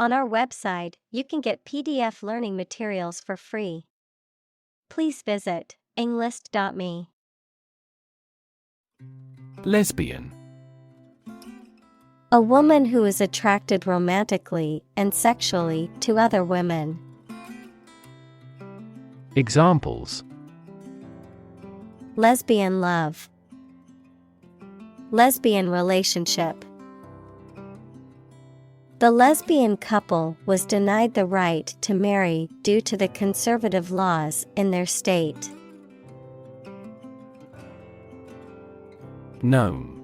On our website, you can get PDF learning materials for free. Please visit englist.me. Lesbian. A woman who is attracted romantically and sexually to other women. Examples: Lesbian love. Lesbian relationship. The lesbian couple was denied the right to marry due to the conservative laws in their state. Gnome.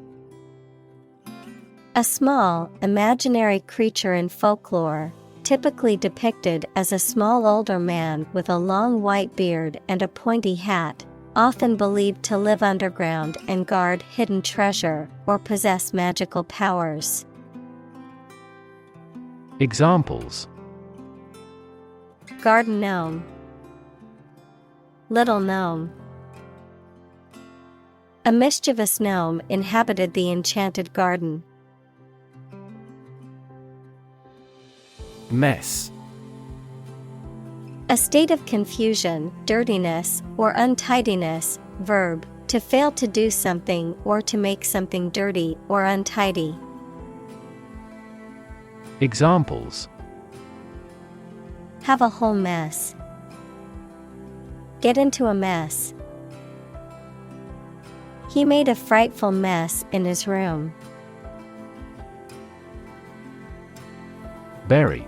A small, imaginary creature in folklore, typically depicted as a small older man with a long white beard and a pointy hat, often believed to live underground and guard hidden treasure or possess magical powers. Examples: Garden gnome. Little gnome. A mischievous gnome inhabited the enchanted garden. Mess. A state of confusion, dirtiness, or untidiness. Verb, to fail to do something or to make something dirty or untidy. Examples: Have a whole mess. Get into a mess. He made a frightful mess in his room. Bury.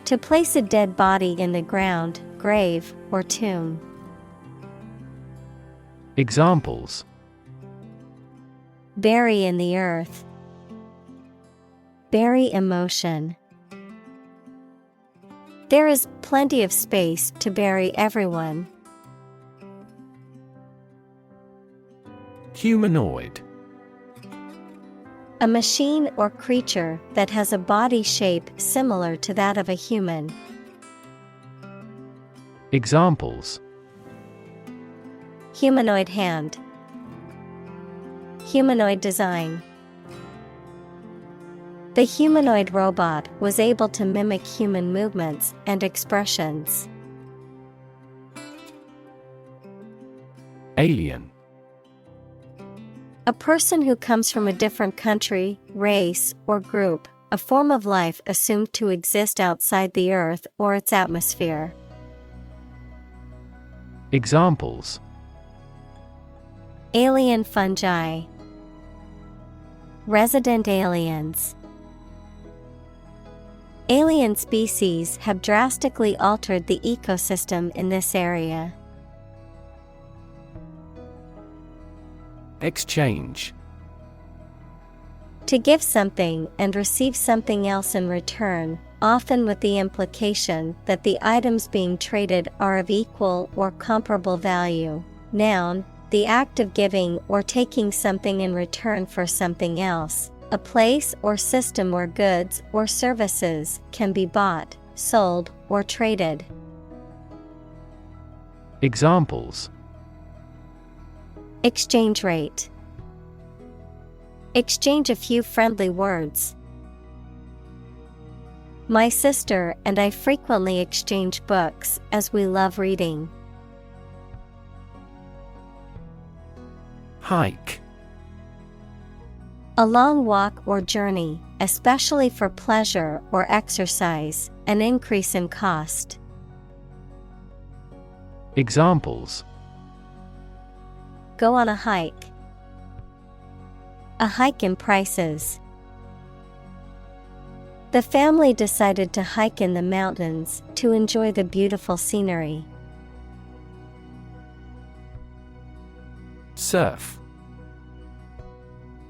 To place a dead body in the ground, grave, or tomb. Examples: Bury in the earth. Bury emotion. There is plenty of space to bury everyone. Humanoid. A machine or creature that has a body shape similar to that of a human. Examples: Humanoid hand. Humanoid design. The humanoid robot was able to mimic human movements and expressions. Alien. A person who comes from a different country, race, or group, a form of life assumed to exist outside the Earth or its atmosphere. Examples: Alien fungi. Resident aliens. Alien species have drastically altered the ecosystem in this area. Exchange. To give something and receive something else in return, often with the implication that the items being traded are of equal or comparable value. Noun, the act of giving or taking something in return for something else. A place or system where goods or services can be bought, sold, or traded. Examples: Exchange rate. Exchange a few friendly words. My sister and I frequently exchange books as we love reading. Hike. A long walk or journey, especially for pleasure or exercise, an increase in cost. Examples: Go on a hike. A hike in prices. The family decided to hike in the mountains to enjoy the beautiful scenery. Surf.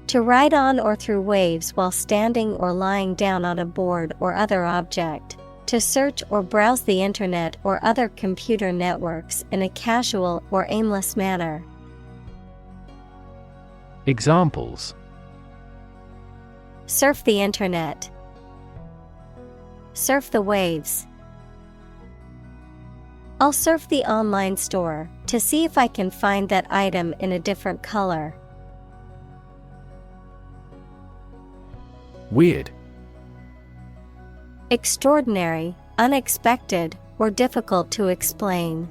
To ride on or through waves while standing or lying down on a board or other object. To search or browse the internet or other computer networks in a casual or aimless manner. Examples: Surf the internet. Surf the waves. I'll surf the online store to see if I can find that item in a different color. Weird. Extraordinary, unexpected, or difficult to explain.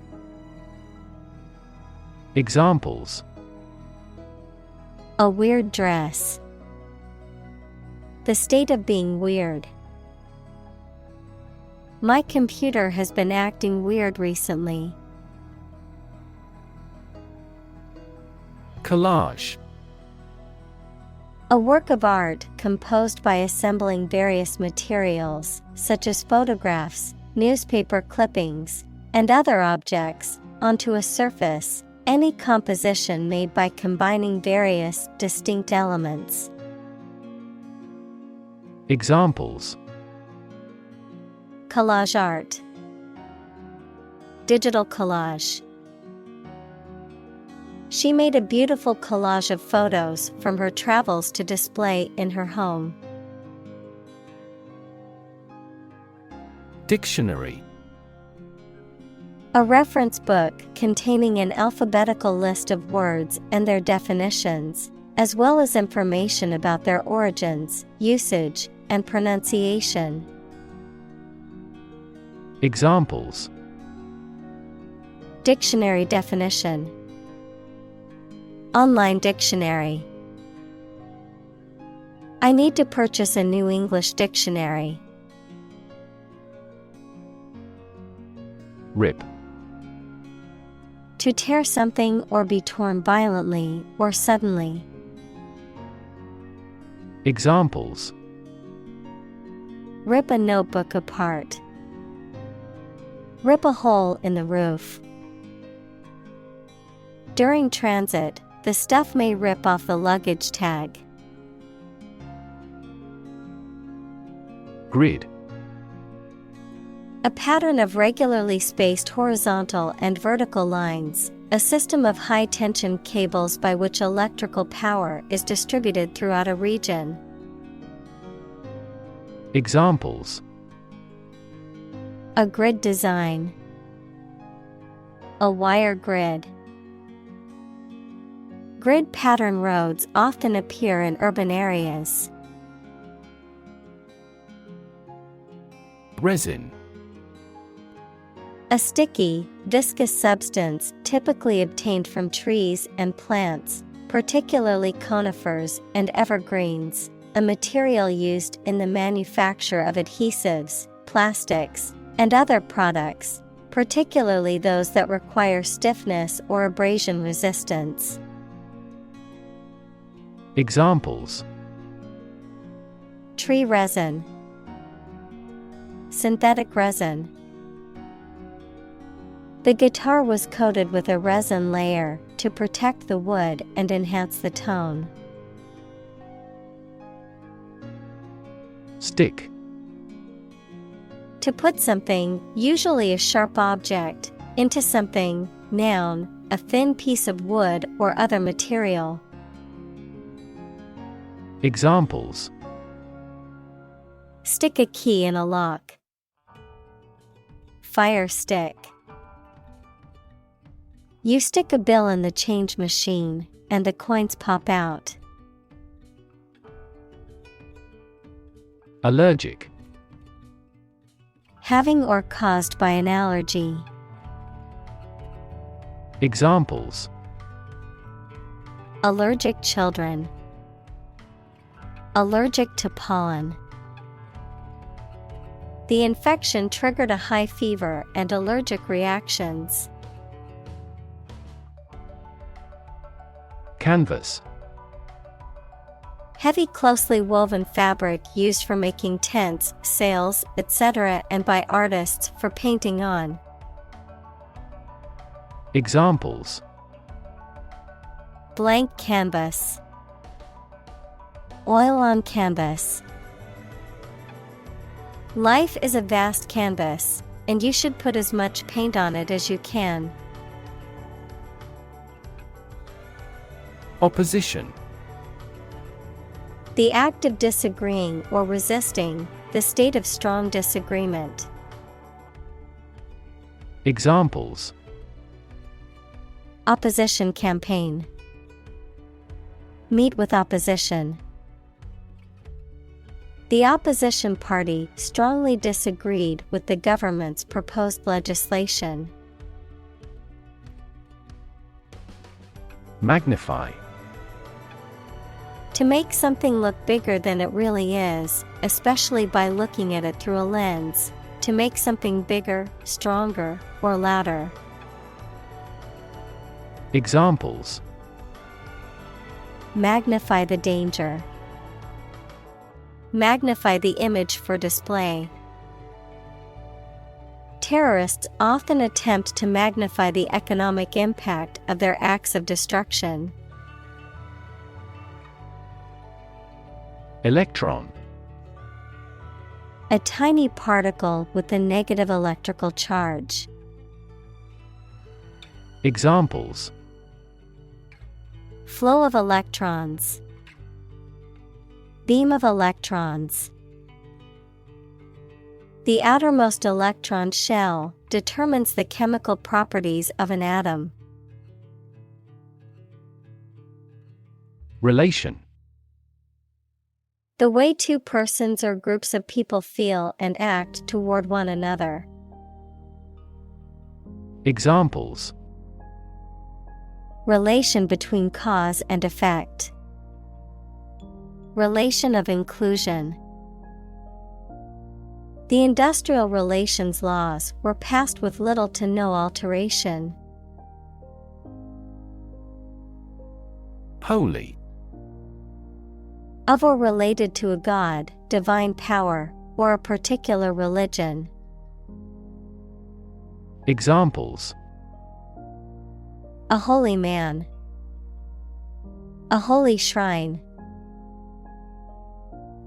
Examples: A weird dress. The state of being weird. My computer has been acting weird recently. Collage. A work of art composed by assembling various materials, such as photographs, newspaper clippings, and other objects, onto a surface, any composition made by combining various distinct elements. Examples: Collage art. Digital collage. She made a beautiful collage of photos from her travels to display in her home. Dictionary. A reference book containing an alphabetical list of words and their definitions, as well as information about their origins, usage, and pronunciation. Examples: Dictionary definition. Online dictionary. I need to purchase a new English dictionary. Rip. To tear something or be torn violently or suddenly. Examples: Rip a notebook apart. Rip a hole in the roof. During transit, the stuff may rip off the luggage tag. Grid. A pattern of regularly spaced horizontal and vertical lines, a system of high-tension cables by which electrical power is distributed throughout a region. Examples: A grid design. A wire grid. Grid pattern roads often appear in urban areas. Resin. A sticky, viscous substance typically obtained from trees and plants, particularly conifers and evergreens, a material used in the manufacture of adhesives, plastics, and other products, particularly those that require stiffness or abrasion resistance. Examples: Tree resin. Synthetic resin. The guitar was coated with a resin layer to protect the wood and enhance the tone. Stick. To put something, usually a sharp object, into something, noun, a thin piece of wood or other material. Examples: Stick a key in a lock. Fire stick. You stick a bill in the change machine, and the coins pop out. Allergic. Having or caused by an allergy. Examples: Allergic children. Allergic to pollen. The infection triggered a high fever and allergic reactions. Canvas. Heavy closely woven fabric used for making tents, sails, etc. and by artists for painting on. Examples: Blank canvas. Oil on canvas. Life is a vast canvas, and you should put as much paint on it as you can. Opposition. The act of disagreeing or resisting, the state of strong disagreement. Examples: Opposition campaign. Meet with opposition. The opposition party strongly disagreed with the government's proposed legislation. Magnify. To make something look bigger than it really is, especially by looking at it through a lens. To make something bigger, stronger, or louder. Examples: magnify the danger. Magnify the image for display. Terrorists often attempt to magnify the economic impact of their acts of destruction. Electron. A tiny particle with a negative electrical charge. Examples: flow of electrons. Beam of electrons. The outermost electron shell determines the chemical properties of an atom. Relation. The way two persons or groups of people feel and act toward one another. Examples: relation between cause and effect. Relation of inclusion. The industrial relations laws were passed with little to no alteration. Holy. Of or related to a god, divine power, or a particular religion. Examples: a holy man. A holy shrine.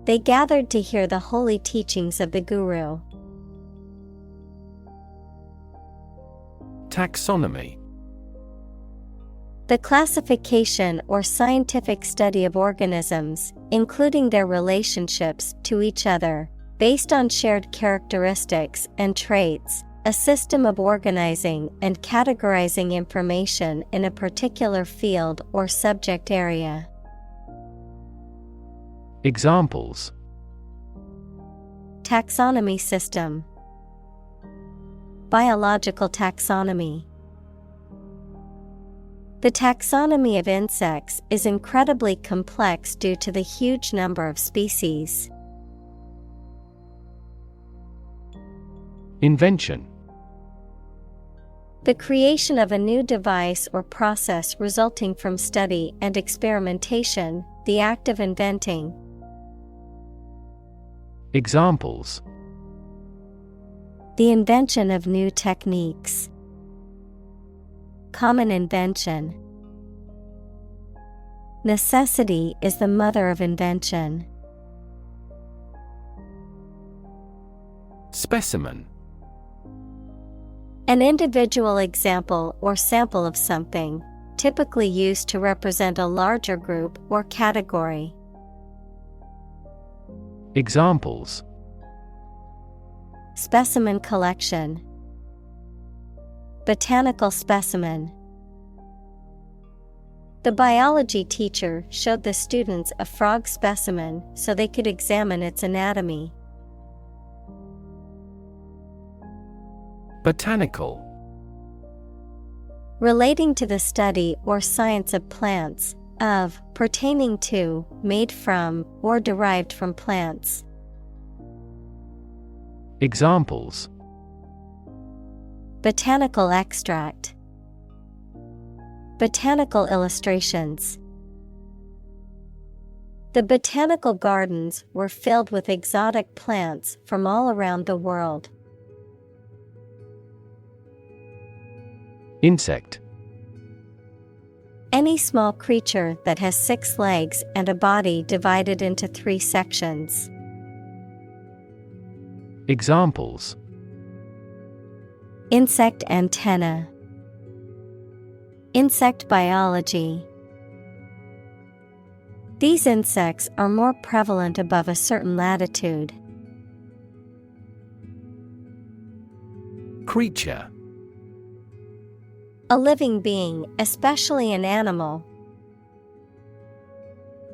They gathered to hear the holy teachings of the Guru. Taxonomy. The classification or scientific study of organisms, including their relationships to each other, based on shared characteristics and traits, a system of organizing and categorizing information in a particular field or subject area. Examples: taxonomy system. Biological taxonomy. The taxonomy of insects is incredibly complex due to the huge number of species. Invention. The creation of a new device or process resulting from study and experimentation, the act of inventing. Examples: the invention of new techniques. Common invention. Necessity is the mother of invention. Specimen. An individual example or sample of something, typically used to represent a larger group or category. Examples: specimen collection. Botanical specimen. The biology teacher showed the students a frog specimen so they could examine its anatomy. Botanical. Relating to the study or science of plants, of, pertaining to, made from, or derived from plants. Examples: botanical extract. Botanical illustrations. The botanical gardens were filled with exotic plants from all around the world. Insect. Any small creature that has 6 legs and a body divided into 3 sections. Examples: insect antenna. Insect biology. These insects are more prevalent above a certain latitude. Creature. A living being, especially an animal.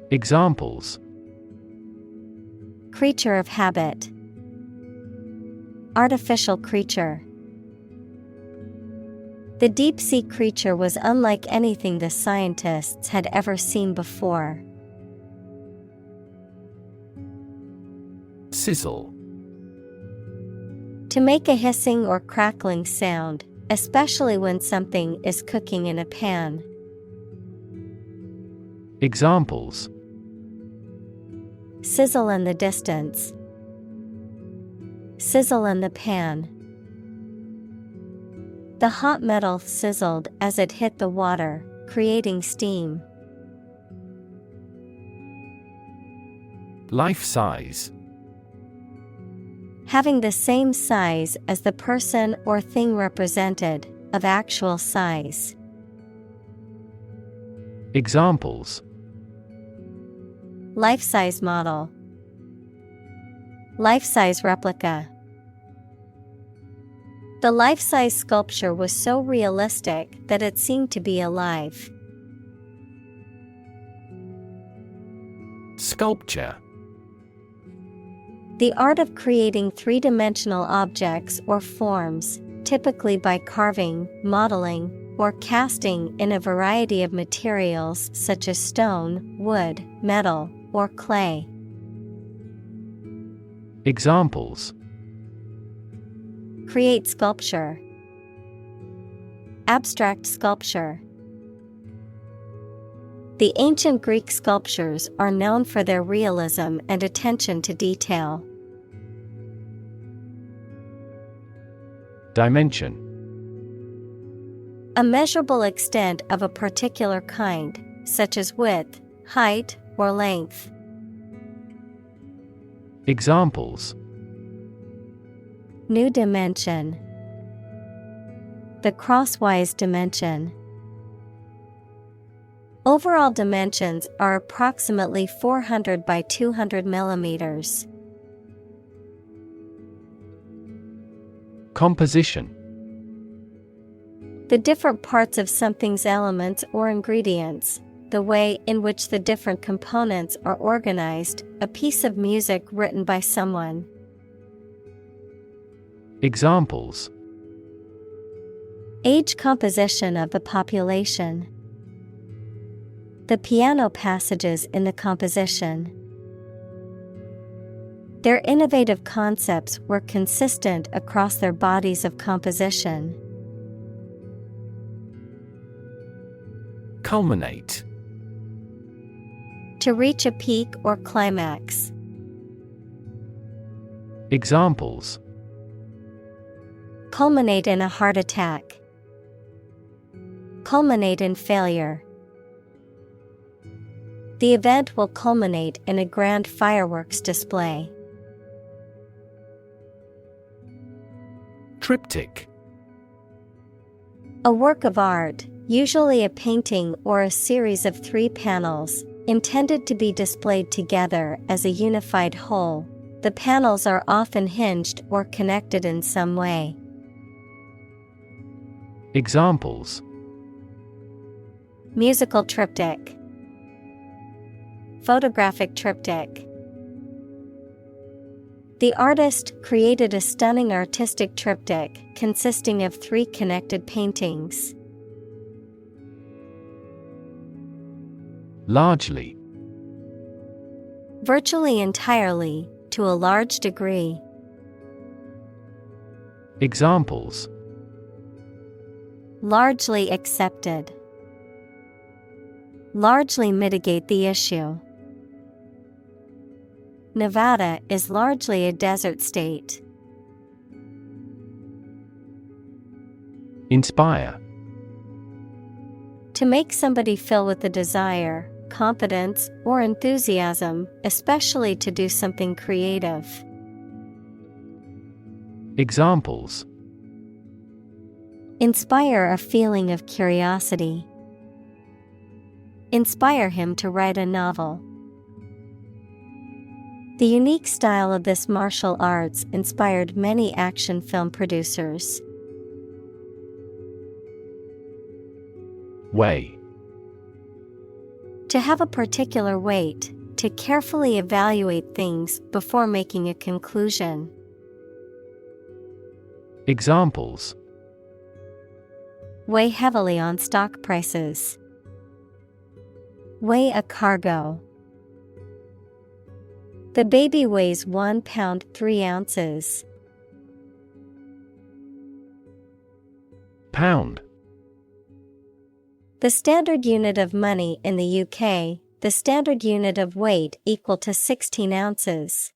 Examples: Creature of habit. Artificial creature. The deep-sea creature was unlike anything the scientists had ever seen before. Sizzle. To make a hissing or crackling sound, especially when something is cooking in a pan. Examples: Sizzle in the distance. Sizzle in the pan. The hot metal sizzled as it hit the water, creating steam. Life size. Having the same size as the person or thing represented, of actual size. Examples: Life-size model. Life-size replica. The life-size sculpture was so realistic that it seemed to be alive. Sculpture. The art of creating three-dimensional objects or forms, typically by carving, modeling, or casting in a variety of materials such as stone, wood, metal, or clay. Examples: Create sculpture. Abstract sculpture. The ancient Greek sculptures are known for their realism and attention to detail. Dimension. A measurable extent of a particular kind, such as width, height, or length. Examples: New dimension. The crosswise dimension. Overall dimensions are approximately 400 by 200 millimeters. Composition. The different parts of something's elements or ingredients, the way in which the different components are organized, a piece of music written by someone. Examples: Age composition of the population. The piano passages in the composition. Their innovative concepts were consistent across their bodies of composition. Culminate. To reach a peak or climax. Examples: Culminate in a heart attack. Culminate in failure. The event will culminate in a grand fireworks display. Triptych. A work of art, usually a painting or a series of 3 panels, intended to be displayed together as a unified whole. The panels are often hinged or connected in some way. Examples: Musical triptych. Photographic triptych. The artist created a stunning artistic triptych consisting of 3 connected paintings. Largely. Virtually entirely, to a large degree. Examples: Largely accepted. Largely mitigate the issue. Nevada is largely a desert state. Inspire. To make somebody feel with a desire, confidence, or enthusiasm, especially to do something creative. Examples: Inspire a feeling of curiosity. Inspire him to write a novel. The unique style of this martial arts inspired many action film producers. Weigh. To have a particular weight, to carefully evaluate things before making a conclusion. Examples: Weigh heavily on stock prices. Weigh a cargo. The baby weighs 1 pound 3 ounces. Pound. The standard unit of money in the UK, the standard unit of weight equal to 16 ounces.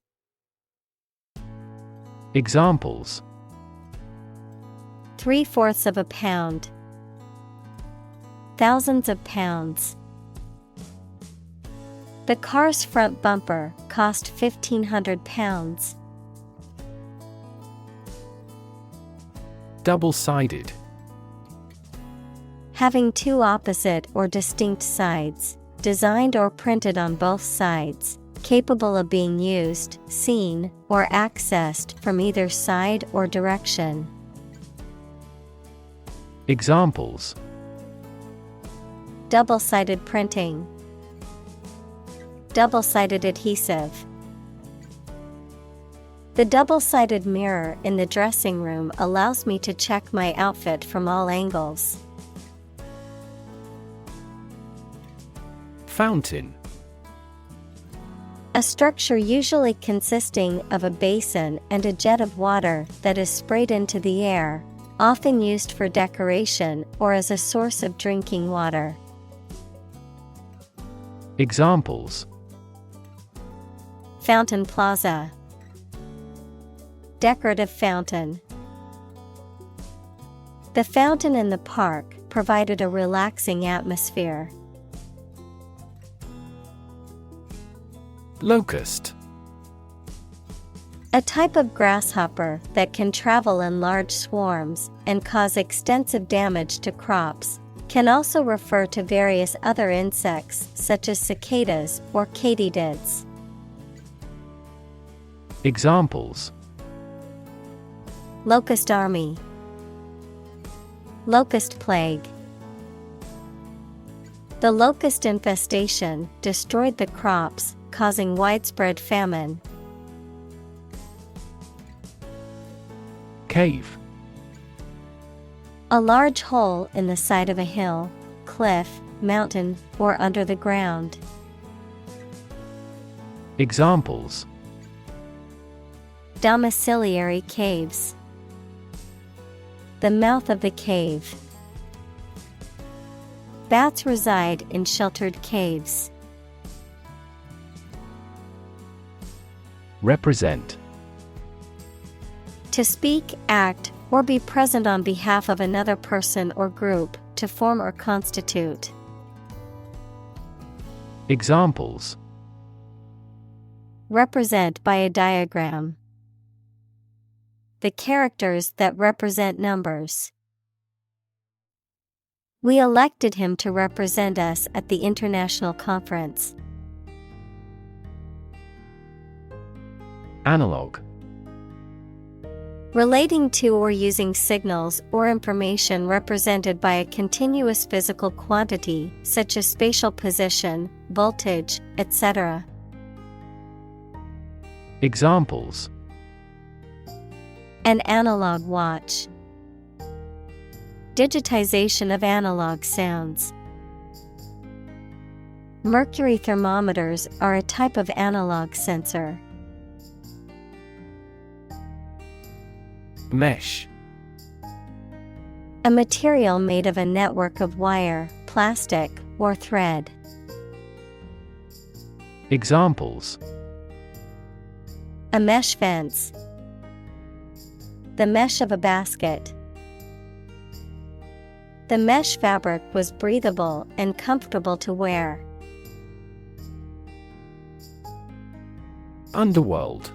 Examples: 3/4 of a pound. Thousands of pounds. The car's front bumper cost £1,500. Double-sided. Having two opposite or distinct sides, designed or printed on both sides, capable of being used, seen, or accessed from either side or direction. Examples: Double-sided printing. Double-sided adhesive. The double-sided mirror in the dressing room allows me to check my outfit from all angles. Fountain. A structure usually consisting of a basin and a jet of water that is sprayed into the air, often used for decoration or as a source of drinking water. Examples: Fountain plaza. Decorative fountain. The fountain in the park provided a relaxing atmosphere. Locust. A type of grasshopper that can travel in large swarms and cause extensive damage to crops, can also refer to various other insects such as cicadas or katydids. Examples: Locust army. Locust plague. The locust infestation destroyed the crops, causing widespread famine. Cave. A large hole in the side of a hill, cliff, mountain, or under the ground. Examples: Domiciliary caves. The mouth of the cave. Bats reside in sheltered caves. Represent. To speak, act, or be present on behalf of another person or group, to form or constitute. Examples: Represent by a diagram. The characters that represent numbers. We elected him to represent us at the international conference. Analog. Relating to or using signals or information represented by a continuous physical quantity, such as spatial position, voltage, etc. Examples: An analog watch. Digitization of analog sounds. Mercury thermometers are a type of analog sensor. Mesh. A material made of a network of wire, plastic, or thread. Examples: A mesh fence. The mesh of a basket. The mesh fabric was breathable and comfortable to wear. Underworld.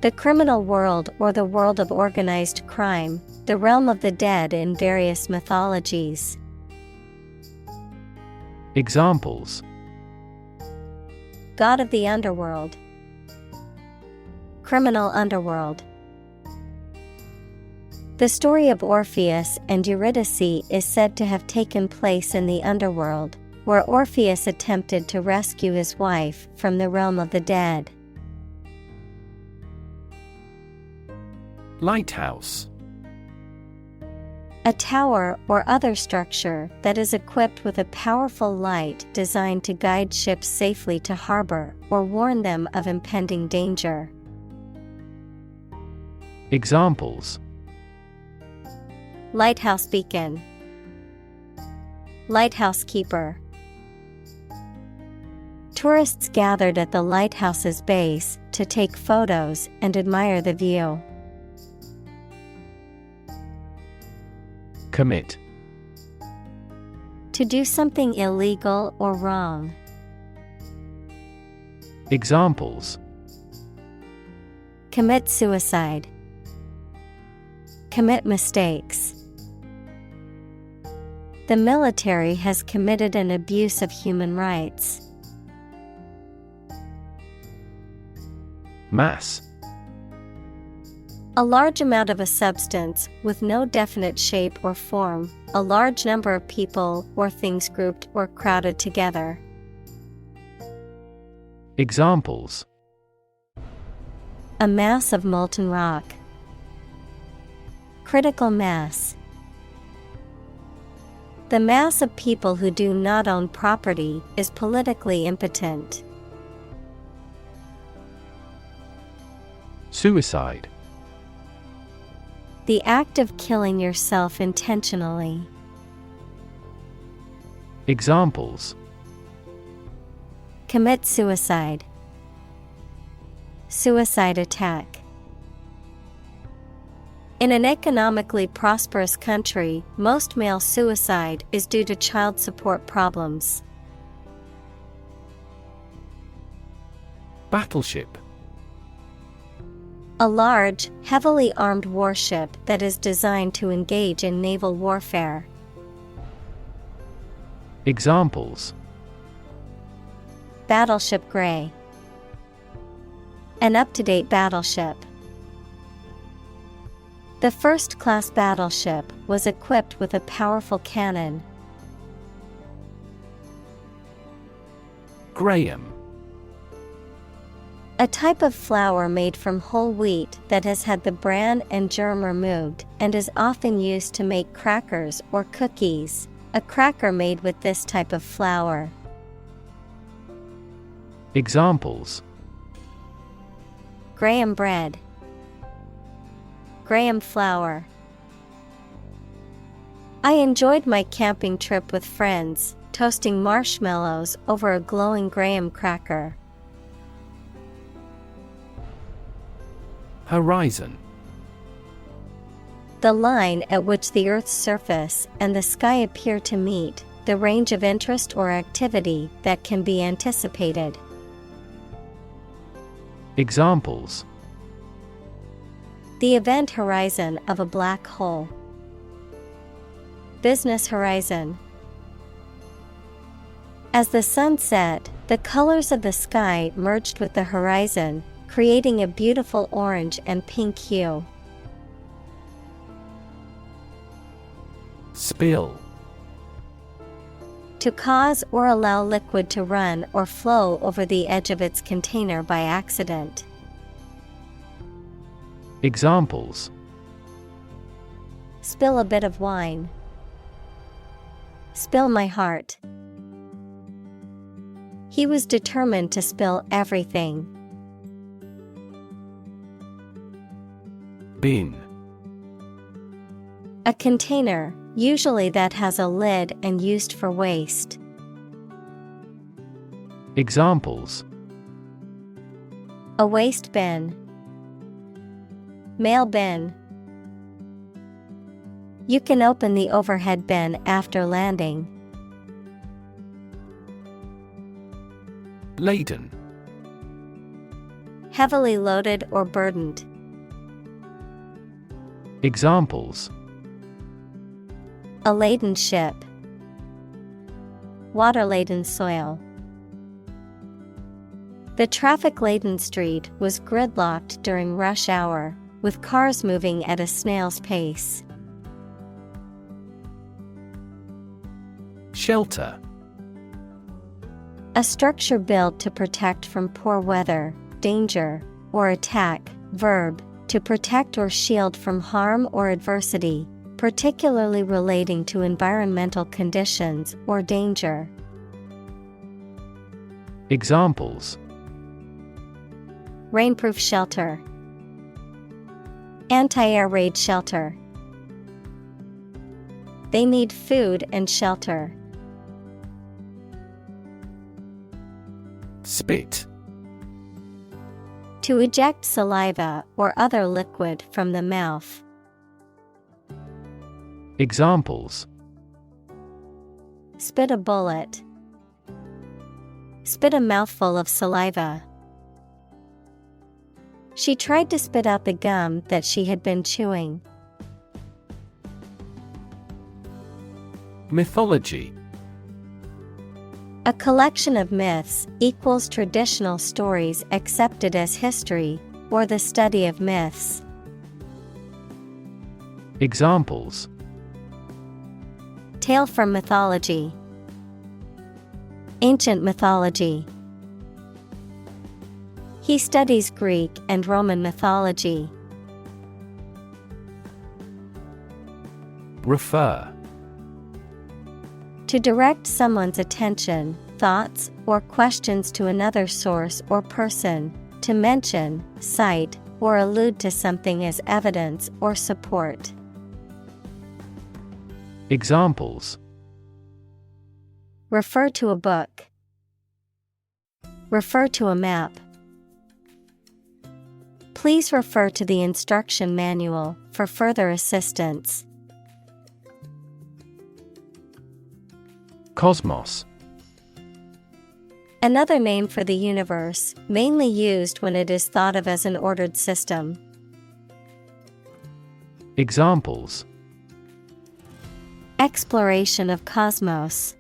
The criminal world or the world of organized crime, the realm of the dead in various mythologies. Examples: God of the underworld. Criminal underworld. The story of Orpheus and Eurydice is said to have taken place in the underworld, where Orpheus attempted to rescue his wife from the realm of the dead. Lighthouse. A tower or other structure that is equipped with a powerful light designed to guide ships safely to harbor or warn them of impending danger. Examples: Lighthouse beacon, lighthouse keeper. Tourists gathered at the lighthouse's base to take photos and admire the view. Commit. To do something illegal or wrong. Examples: Commit suicide. Commit mistakes. The military has committed an abuse of human rights. Mass. A large amount of a substance with no definite shape or form, a large number of people or things grouped or crowded together. Examples: A mass of molten rock. Critical mass. The mass of people who do not own property is politically impotent. Suicide. The act of killing yourself intentionally. Examples: Commit suicide. Suicide attack. In an economically prosperous country, most male suicide is due to child support problems. Battleship. A large, heavily armed warship that is designed to engage in naval warfare. Examples: Battleship Gray. An up-to-date battleship. The first-class battleship was equipped with a powerful cannon. Graham. A type of flour made from whole wheat that has had the bran and germ removed and is often used to make crackers or cookies. A cracker made with this type of flour. Examples: Graham bread. Graham flour. I enjoyed my camping trip with friends, toasting marshmallows over a glowing graham cracker. Horizon. The line at which the Earth's surface and the sky appear to meet, the range of interest or activity that can be anticipated. Examples: The event horizon of a black hole. Business horizon. As the sun set, the colors of the sky merged with the horizon, creating a beautiful orange and pink hue. Spill. To cause or allow liquid to run or flow over the edge of its container by accident. Examples: Spill a bit of wine. Spill my heart. He was determined to spill everything. Bin. A container, usually that has a lid and used for waste. Examples: A waste bin. Mail bin. You can open the overhead bin after landing. Laden. Heavily loaded or burdened. Examples: A laden ship. Water-laden soil. The traffic-laden street was gridlocked during rush hour, with cars moving at a snail's pace. Shelter. A structure built to protect from poor weather, danger, or attack. Verb, to protect or shield from harm or adversity, particularly relating to environmental conditions or danger. Examples: Rainproof shelter, anti-air raid shelter. They need food and shelter. Spit. To eject saliva or other liquid from the mouth. Examples: Spit a bullet. Spit a mouthful of saliva. She tried to spit out the gum that she had been chewing. Mythology. A collection of myths equals traditional stories accepted as history, or the study of myths. Examples: Tale from mythology. Ancient mythology. He studies Greek and Roman mythology. Refer. To direct someone's attention, thoughts, or questions to another source or person, to mention, cite, or allude to something as evidence or support. Examples: Refer to a book. Refer to a map. Please refer to the instruction manual for further assistance. Cosmos. Another name for the universe, mainly used when it is thought of as an ordered system. Examples: Exploration of cosmos.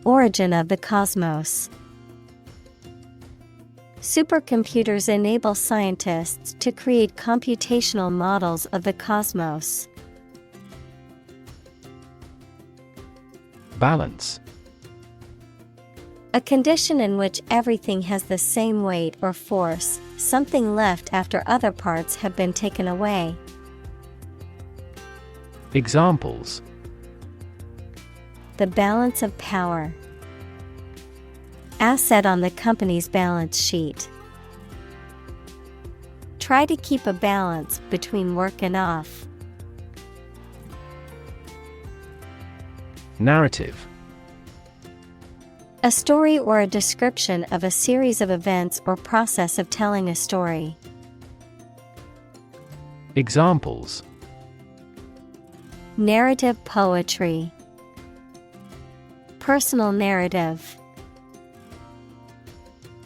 Origin of the cosmos. Supercomputers enable scientists to create computational models of the cosmos. Balance. A condition in which everything has the same weight or force, something left after other parts have been taken away. Examples: The balance of power. Asset on the company's balance sheet. Try to keep a balance between work and off. Narrative. A story or a description of a series of events or process of telling a story. Examples: Narrative poetry. Personal narrative.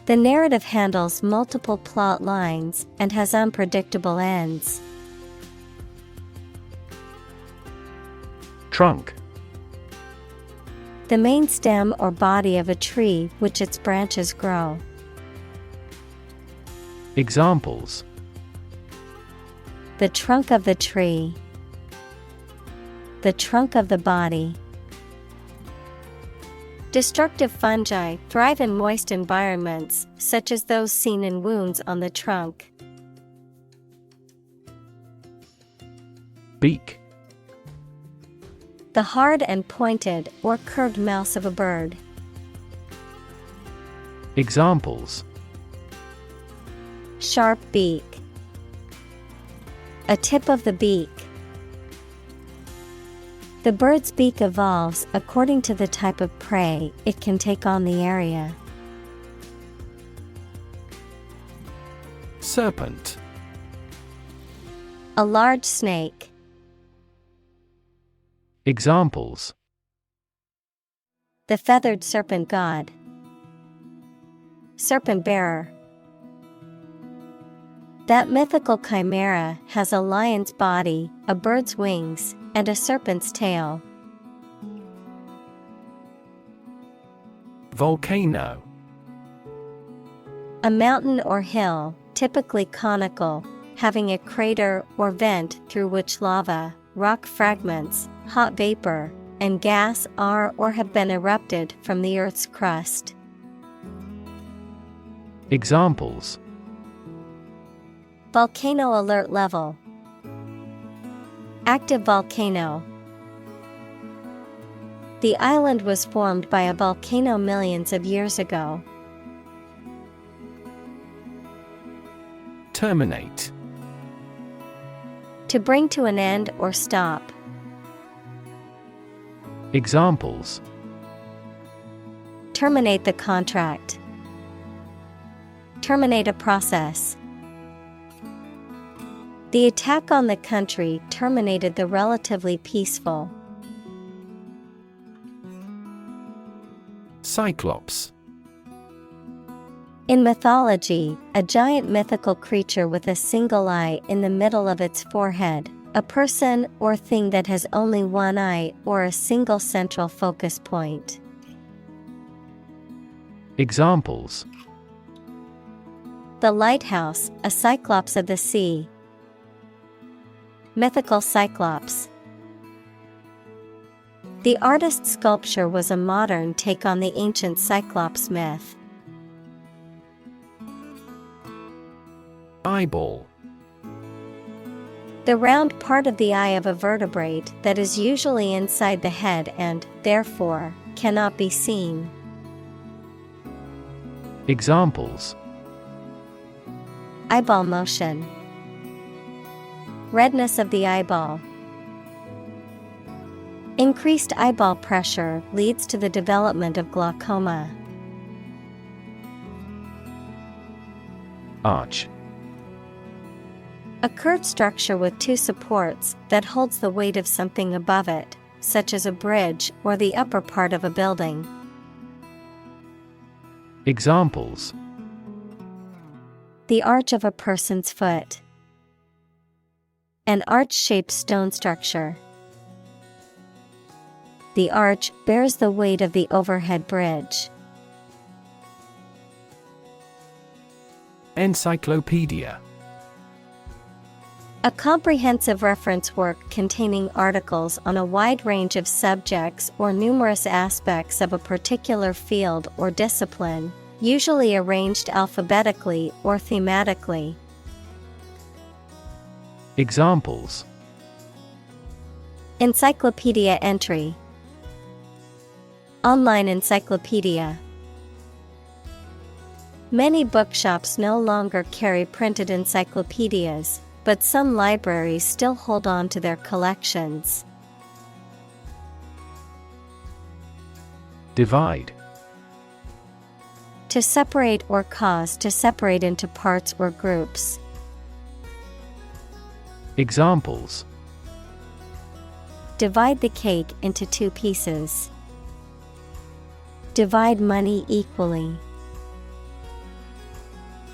The narrative handles multiple plot lines and has unpredictable ends. Trunk. The main stem or body of a tree which its branches grow. Examples: The trunk of the tree. The trunk of the body. Destructive fungi thrive in moist environments, such as those seen in wounds on the trunk. Beak. The hard and pointed or curved mouth of a bird. Examples: Sharp beak. A tip of the beak. The bird's beak evolves according to the type of prey it can take on the area. Serpent. A large snake. Examples: The feathered serpent god. Serpent bearer. That mythical chimera has a lion's body, a bird's wings, and a serpent's tail. Volcano. A mountain or hill, typically conical, having a crater or vent through which lava, rock fragments, hot vapor, and gas are or have been erupted from the Earth's crust. Examples: Volcano alert level. Active volcano. The island was formed by a volcano millions of years ago. Terminate. To bring to an end or stop. Examples: Terminate the contract. Terminate a process. The attack on the country terminated the relatively peaceful. Cyclops. In mythology, a giant mythical creature with a single eye in the middle of its forehead, a person or thing that has only one eye or a single central focus point. Examples: The lighthouse, a cyclops of the sea. Mythical cyclops. The artist's sculpture was a modern take on the ancient cyclops myth. Eyeball. The round part of the eye of a vertebrate that is usually inside the head and, therefore, cannot be seen. Examples: Eyeball motion. Redness of the eyeball. Increased eyeball pressure leads to the development of glaucoma. Arch. A curved structure with two supports that holds the weight of something above it, such as a bridge or the upper part of a building. Examples: The arch of a person's foot. An arch-shaped stone structure. The arch bears the weight of the overhead bridge. Encyclopedia. A comprehensive reference work containing articles on a wide range of subjects or numerous aspects of a particular field or discipline, usually arranged alphabetically or thematically. Examples: Encyclopedia entry. Online encyclopedia. Many bookshops no longer carry printed encyclopedias, but some libraries still hold on to their collections. Divide. To separate or cause to separate into parts or groups. Examples: Divide the cake into two pieces. Divide money equally.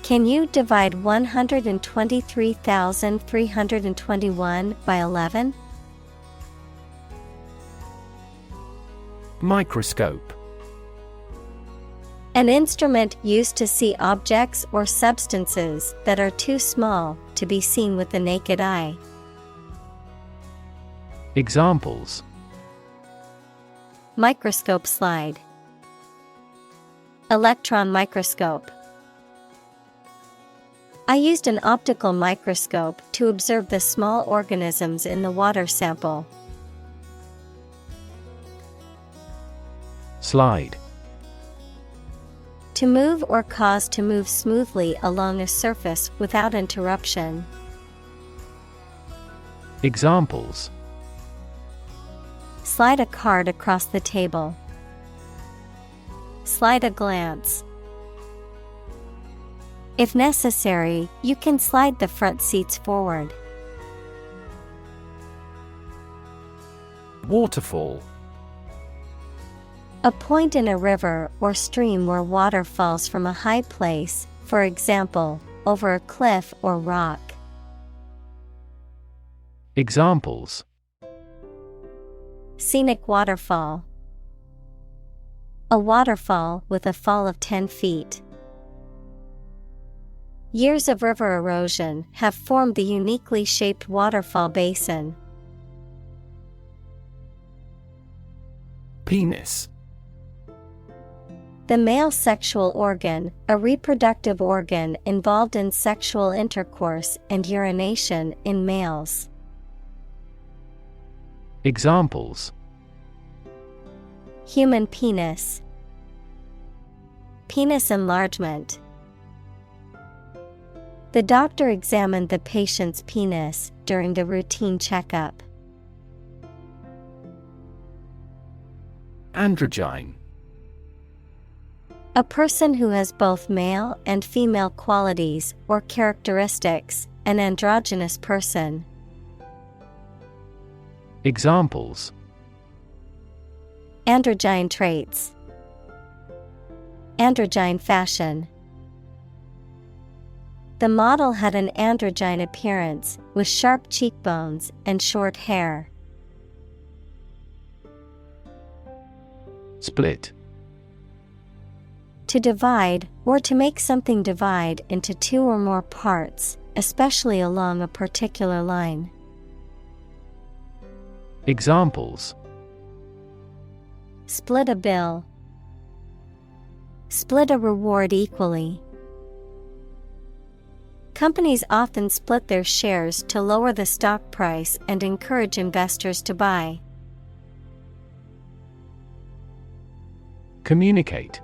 Can you divide 123,321 by 11? Microscope. An instrument used to see objects or substances that are too small to be seen with the naked eye. Examples: Microscope slide. Electron microscope. I used an optical microscope to observe the small organisms in the water sample. Slide. To move or cause to move smoothly along a surface without interruption. Examples: Slide a card across the table. Slide a glance. If necessary, you can slide the front seats forward. Waterfall. A point in a river or stream where water falls from a high place, for example, over a cliff or rock. Examples: Scenic waterfall. A waterfall with a fall of 10 feet. Years of river erosion have formed the uniquely shaped waterfall basin. Penis. The male sexual organ, a reproductive organ involved in sexual intercourse and urination in males. Examples: Human penis. Penis enlargement. The doctor examined the patient's penis during the routine checkup. Androgyne. A person who has both male and female qualities or characteristics, an androgynous person. Examples: Androgyne traits. Androgyne fashion. The model had an androgyne appearance, with sharp cheekbones and short hair. Split. To divide, or to make something divide into two or more parts, especially along a particular line. Examples: Split a bill. Split a reward equally. Companies often split their shares to lower the stock price and encourage investors to buy. Communicate.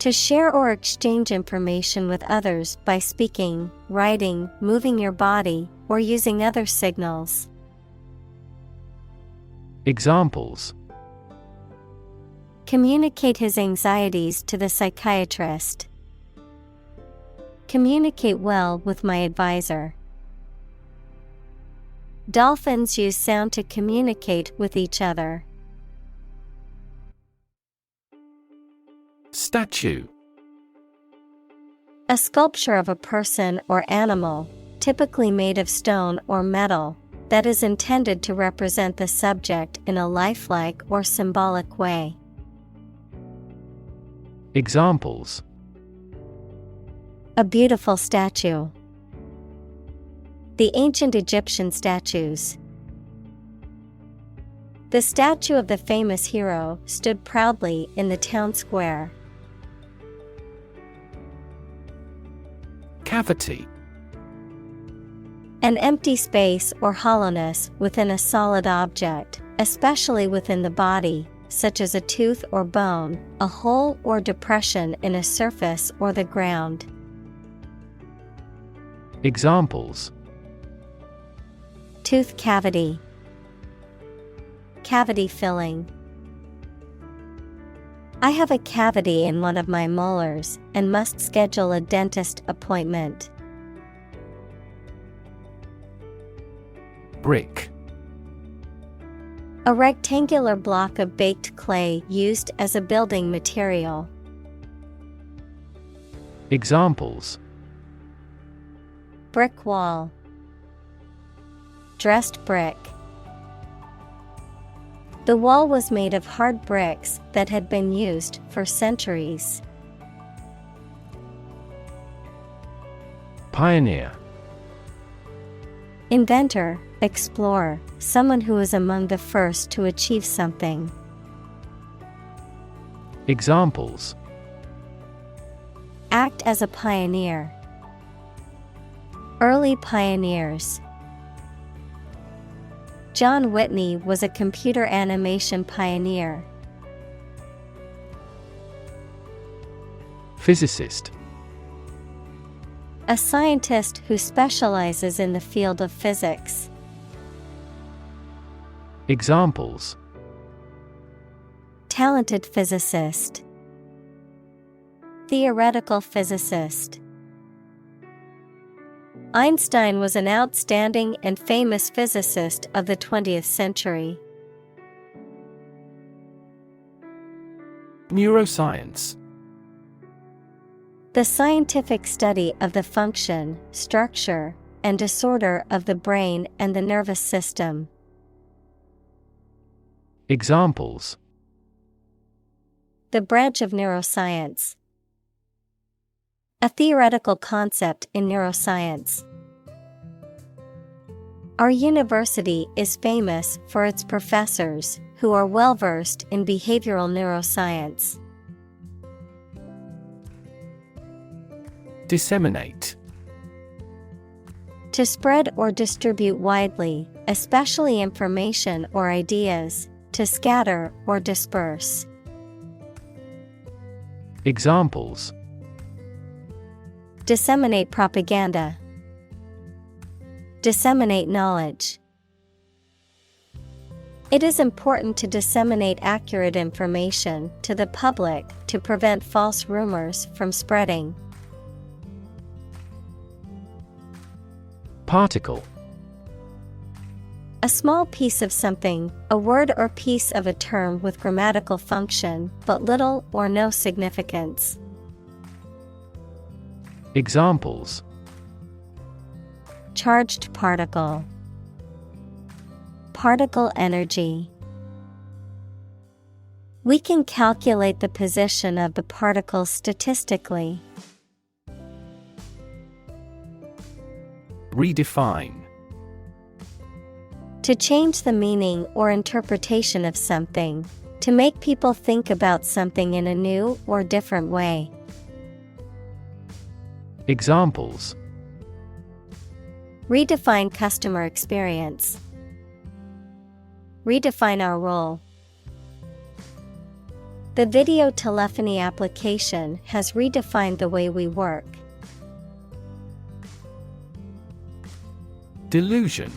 To share or exchange information with others by speaking, writing, moving your body, or using other signals. Examples: Communicate his anxieties to the psychiatrist. Communicate well with my advisor. Dolphins use sound to communicate with each other. Statue. A sculpture of a person or animal, typically made of stone or metal, that is intended to represent the subject in a lifelike or symbolic way. Examples: A beautiful statue. The ancient Egyptian statues. The statue of the famous hero stood proudly in the town square. Cavity. An empty space or hollowness within a solid object, especially within the body, such as a tooth or bone, a hole or depression in a surface or the ground. Examples: Tooth cavity. Cavity filling. I have a cavity in one of my molars and must schedule a dentist appointment. Brick. A rectangular block of baked clay used as a building material. Examples: Brick wall. Dressed brick. The wall was made of hard bricks that had been used for centuries. Pioneer. Inventor, explorer, someone who is among the first to achieve something. Examples: Act as a pioneer. Early pioneers. John Whitney was a computer animation pioneer. Physicist. A scientist who specializes in the field of physics. Examples: Talented physicist. Theoretical physicist. Einstein was an outstanding and famous physicist of the 20th century. Neuroscience. The scientific study of the function, structure, and disorder of the brain and the nervous system. Examples: The branch of neuroscience. A theoretical concept in neuroscience. Our university is famous for its professors, who are well versed in behavioral neuroscience. Disseminate. To spread or distribute widely, especially information or ideas, to scatter or disperse. Examples: Disseminate propaganda. Disseminate knowledge. It is important to disseminate accurate information to the public to prevent false rumors from spreading. Particle. A small piece of something, a word or piece of a term with grammatical function, but little or no significance. Examples: Charged particle. Particle energy. We can calculate the position of the particle statistically. Redefine. To change the meaning or interpretation of something, to make people think about something in a new or different way. Examples: Redefine customer experience. Redefine our role. The video telephony application has redefined the way we work. Delusion.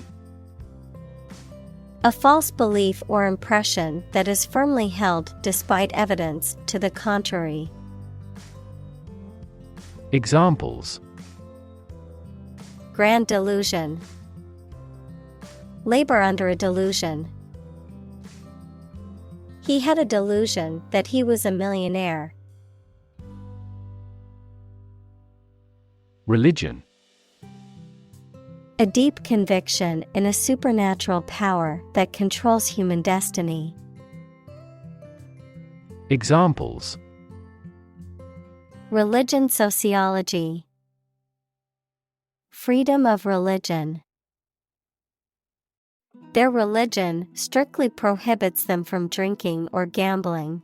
A false belief or impression that is firmly held despite evidence to the contrary. Examples: Grand delusion. Labor under a delusion. He had a delusion that he was a millionaire. Religion. A deep conviction in a supernatural power that controls human destiny. Examples: Religion sociology. Freedom of religion. Their religion strictly prohibits them from drinking or gambling.